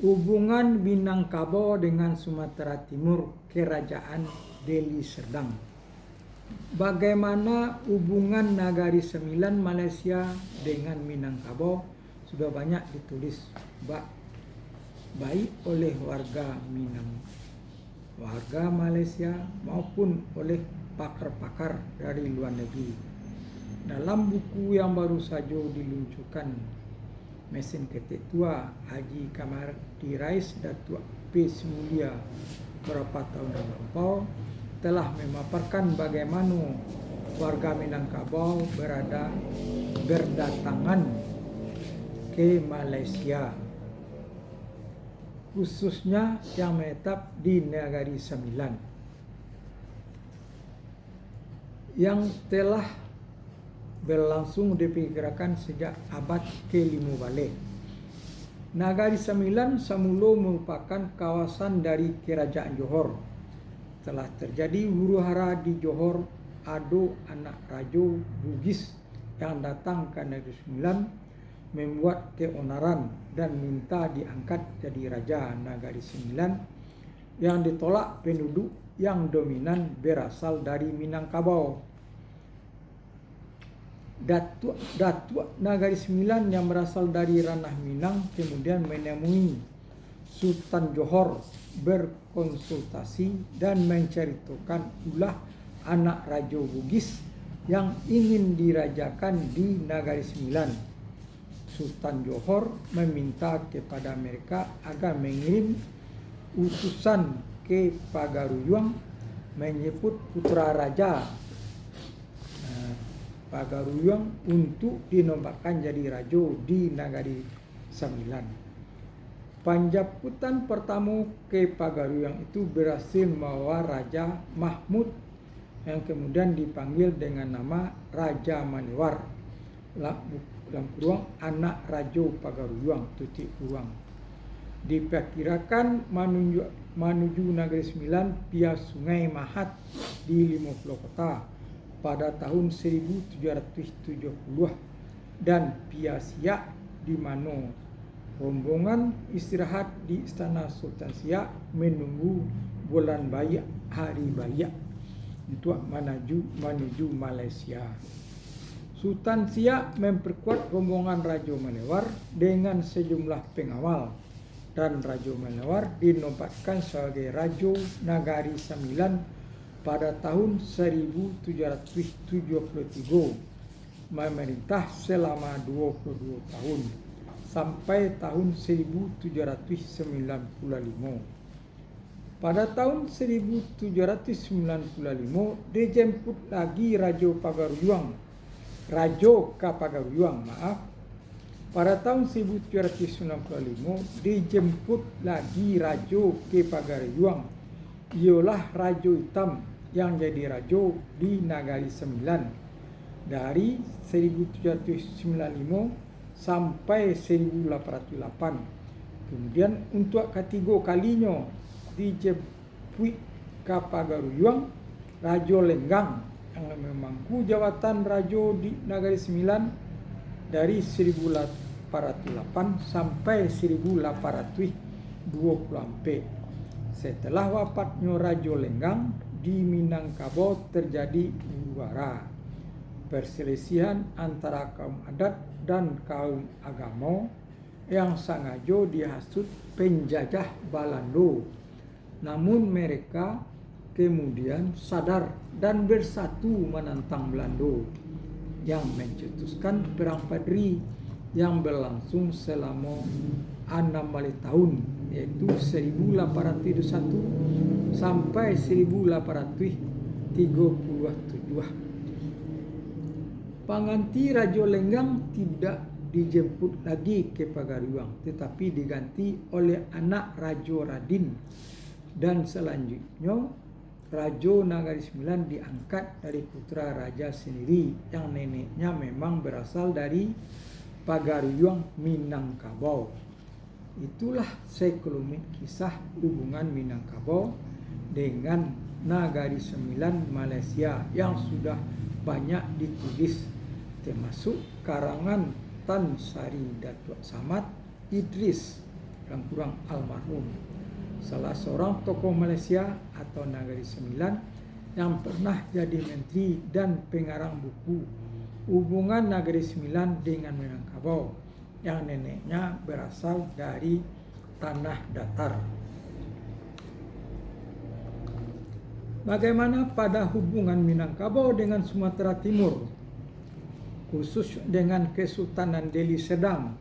Hubungan Minangkabau dengan Sumatera Timur, Kerajaan Deli Serdang. Bagaimana hubungan Nagari Sembilan Malaysia dengan Minangkabau sudah banyak ditulis baik oleh warga Malaysia maupun oleh pakar-pakar dari luar negeri. Dalam buku yang baru saja diluncurkan Mesin Ketek Tua Haji Kamardi Rais Datuk P. Semulia beberapa tahun lampau telah memaparkan bagaimana warga Minangkabau berdatangan ke Malaysia, khususnya yang menetap di Negari Sembilan, yang telah berlangsung diperkirakan sejak abad ke-5 balik. Nagari Sembilan semula merupakan kawasan dari Kerajaan Johor. Telah terjadi huru-hara di Johor, ada anak Raja Bugis yang datang ke Negeri Sembilan membuat keonaran dan minta diangkat jadi Raja Nagari Sembilan, yang ditolak penduduk yang dominan berasal dari Minangkabau. Datuk Nagari Sembilan yang berasal dari ranah Minang kemudian menemui Sultan Johor, berkonsultasi dan menceritakan ulah anak Raja Bugis yang ingin dirajakan di Nagari Sembilan. Sultan Johor meminta kepada mereka agar mengirim utusan ke Pagaruyung menyebut putra raja Pagaruyung untuk dinobatkan jadi raja di Nagari Sembilan. Penjemputan pertama ke Pagaruyung itu berhasil membawa Raja Mahmud yang kemudian dipanggil dengan nama Raja Maniwar, dalam kurung anak Raja Pagaruyung, tutup kurung. Diperkirakan menuju Nagari Sembilan via Sungai Mahat di 50 kota pada tahun 1770 dan via Siak, di mana rombongan istirahat di Istana Sultan Siak menunggu bulan Bayak, hari Bayak untuk menuju Malaysia. Sultan Siak memperkuat rombongan Raja Maniwar dengan sejumlah pengawal, dan Raja Maniwar dinobatkan sebagai Raja Nagari Sembilan pada tahun 1773, memerintah selama 22 tahun sampai tahun 1795. Pada tahun 1795 dijemput lagi Raja Pagaruyung. Pada tahun 1795 dijemput lagi Raja ke Pagaruyung, ialah Raja Hitam yang jadi raja di Nagari Sembilan dari 1795 sampai 1808. Kemudian untuk ketiga kalinya dijemput ke Pagaruyung Raja Lenggang yang memangku jawatan raja di Nagari Sembilan dari 1808 sampai 1824. Setelah wafatnya Raja Lenggang, di Minangkabau terjadi huru-hara, perselisihan antara kaum adat dan kaum agama yang sengaja dihasut penjajah Belanda. Namun mereka kemudian sadar dan bersatu menentang Belanda, yang mencetuskan Perang Padri yang berlangsung selama 6 tahun, yaitu 1821 sampai 1837. Pengganti Raja Lenggang tidak dijemput lagi ke Pagaruyung, tetapi diganti oleh anak Raja Radin, dan selanjutnya Raja Nagari Sembilan diangkat dari putra raja sendiri yang neneknya memang berasal dari Pagaruyung, Minangkabau. Itulah sekelumit kisah hubungan Minangkabau dengan Nagari Sembilan Malaysia yang sudah banyak ditulis, termasuk karangan Tan Sari Datuk Samad Idris kurang almarhum, salah seorang tokoh Malaysia atau Negari Sembilan yang pernah jadi menteri dan pengarang buku Hubungan Negeri Sembilan dengan Minangkabau, yang neneknya berasal dari tanah datar. Bagaimana pada hubungan Minangkabau dengan Sumatera Timur, khusus dengan Kesultanan Deli Serdang,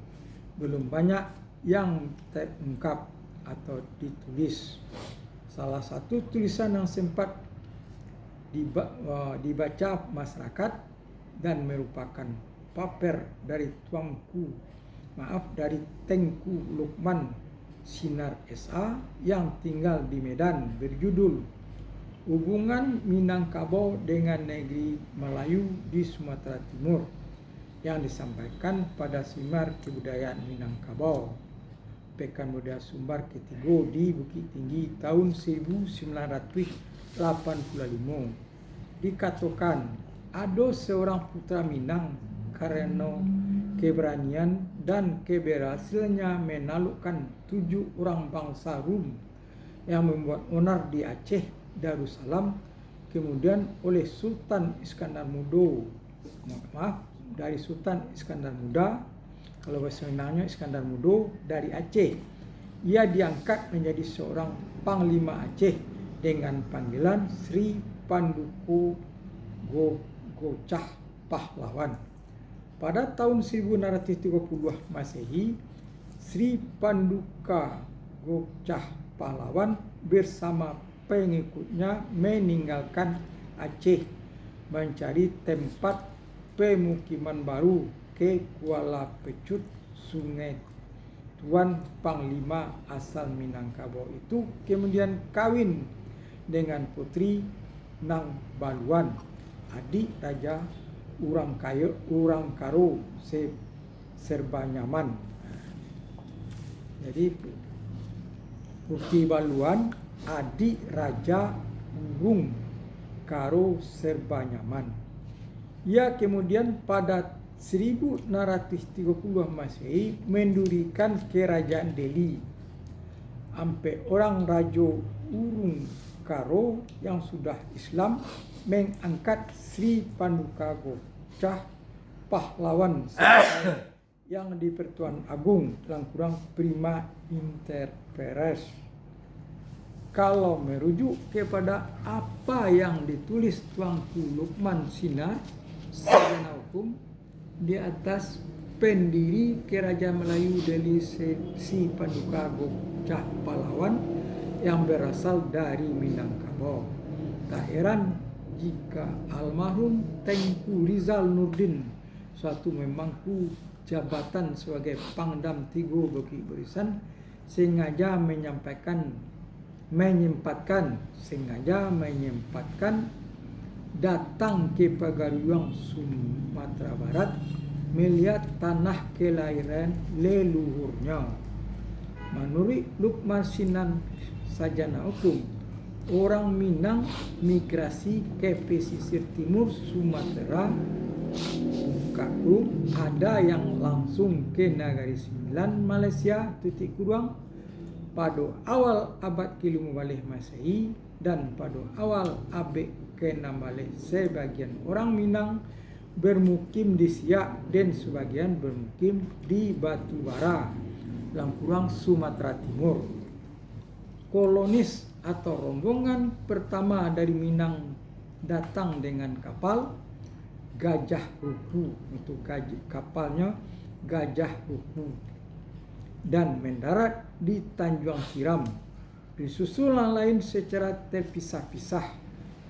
belum banyak yang terungkap atau ditulis. Salah satu tulisan yang sempat dibaca masyarakat dan merupakan paper dari dari Tengku Lukman Sinar SA yang tinggal di Medan, berjudul Hubungan Minangkabau dengan Negeri Melayu di Sumatera Timur, yang disampaikan pada Semar Kebudayaan Minangkabau Pekan Budaya Sumbar ketiga di Bukit Tinggi tahun 1985. Dikatakan ada seorang putra Minang karena keberanian dan keberhasilannya menaklukkan 7 orang bangsa Rum yang membuat onar di Aceh Darussalam, kemudian oleh Sultan Iskandar Muda, dari Sultan Iskandar Muda, kalau bahasa Minangnya Iskandar Muda dari Aceh. Ia diangkat menjadi seorang Panglima Aceh dengan panggilan Sri Panduko Gocah Pahlawan. Pada tahun 1930 Masehi, Sri Panduka Gocah Pahlawan bersama pengikutnya meninggalkan Aceh mencari tempat pemukiman baru ke Kuala Pecut. Sungai Tuan Panglima asal Minangkabau itu kemudian kawin dengan putri Nang Baluan, adik Raja Urang Karo Serba Nyaman. Jadi Putri Baluan adik Raja Urung Karo Serba Nyaman. Ia kemudian pada 1930 Masehi mendirikan kerajaan Delhi. Sampai orang Raja Urung Karo yang sudah Islam mengangkat Sri Panduka Gocah Pahlawan yang di Pertuan Agung Prima Inter Pares. Kalau merujuk kepada apa yang ditulis Tuanku Lukman Sinar Sarjana Hukum di atas pendiri Kerajaan Melayu Deli Sri Panduka Gocah Pahlawan yang berasal dari Minangkabau, tak heran jika almarhum Tengku Rizal Nurdin, suatu memangku jabatan sebagai Pangdam 3 Bukit Barisan, sengaja menyempatkan datang ke Pagaruang Sumatera Barat melihat tanah kelahiran leluhurnya. Menurut Lukman Sinar Sarjana Hukum, orang Minang migrasi ke pesisir timur Sumatera ada yang langsung ke Negari Sembilan Malaysia pada awal abad ke-15 Masehi, dan pada awal abad ke-16 sebagian orang Minang bermukim di Siak dan sebagian bermukim di Batubara, Sumatera Timur. Kolonis atau rombongan pertama dari Minang datang dengan kapal Gajah Ruku, untuk kapalnya Gajah Ruku, dan mendarat di Tanjung Tiram. Disusul yang lain secara terpisah-pisah,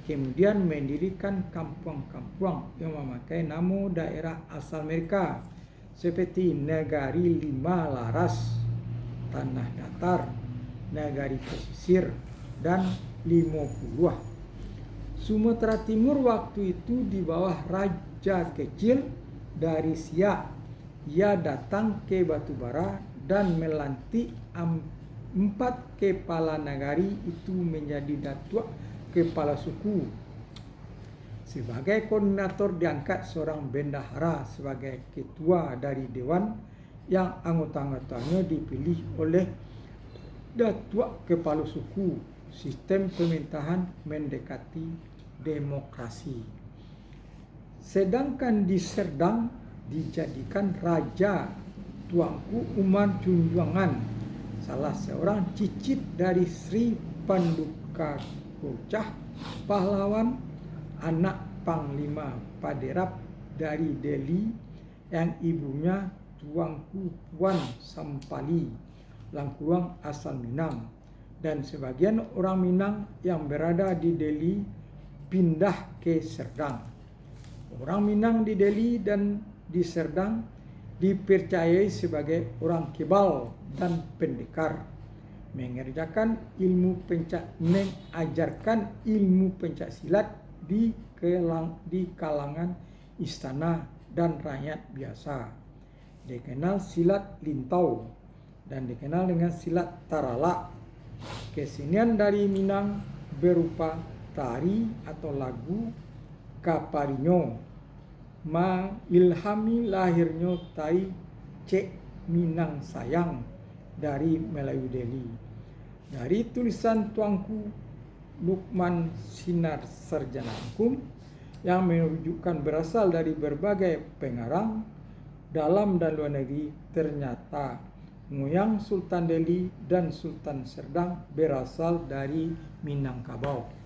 kemudian mendirikan kampung-kampung yang memakai nama daerah asal mereka seperti Negari Lima Laras, Tanah Datar, Negari Pesisir, dan Limo Puluh. Sumatera Timur waktu itu di bawah Raja Kecil dari Siak. Ia datang ke Batubara dan melantik 4 kepala negari itu menjadi datuk kepala suku. Sebagai koordinator diangkat seorang bendahara sebagai ketua dari Dewan yang anggota-anggotanya dipilih oleh Datuk Kepala Suku. Sistem pemerintahan mendekati demokrasi. Sedangkan di Serdang dijadikan Raja Tuanku Umar Junjungan, salah seorang cicit dari Sri Panduka Bocah, pahlawan anak Panglima Paderap dari Delhi, yang ibunya Tuanku Puan Sampali, Langkuang asal Minang, dan sebagian orang Minang yang berada di Delhi pindah ke Serdang. Orang Minang di Delhi dan di Serdang dipercayai sebagai orang kebal dan pendekar, mengajarkan ilmu pencak silat di kalangan istana dan rakyat biasa. Dikenal silat lintau dan dikenal dengan silat tarala. Kesenian dari Minang berupa tari atau lagu Kaparinyo mengilhami lahirnya tari Cek Minang Sayang dari Melayu Delhi. Dari tulisan Tuanku Lukman Sinar Sarjana Hukum yang menunjukkan berasal dari berbagai pengarang dalam dan luar negeri, ternyata moyang Sultan Delhi dan Sultan Serdang berasal dari Minangkabau.